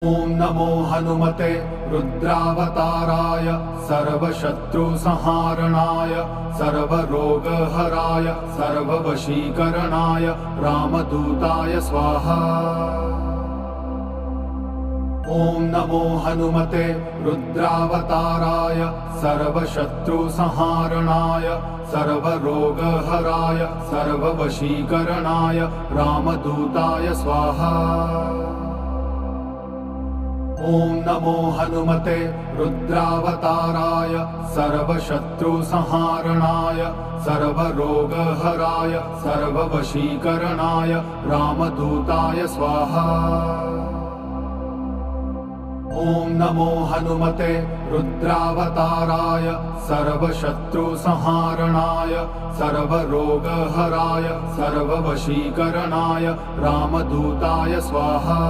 ॐ नमो हनुमते रुद्रावताराय सर्वशत्रुसंहारणाय सर्वरोगहराय सर्ववशीकरणाय रामदूताय स्वाहा। ॐ नमो हनुमते रुद्रावताराय सर्वशत्रुसंहारणाय सर्वरोगहराय सर्ववशीकरणाय रामदूताय स्वाहा। ॐ नमो हनुमते रुद्रावताराय सर्वशत्रुसंहारणाय सर्वरोगहराय सर्ववशीकरणाय रामदूताय स्वाहा। ॐ नमो हनुमते रुद्रावताराय सर्वशत्रुसंहारणाय सर्वरोगहराय सर्ववशीकरणाय रामदूताय स्वाहा।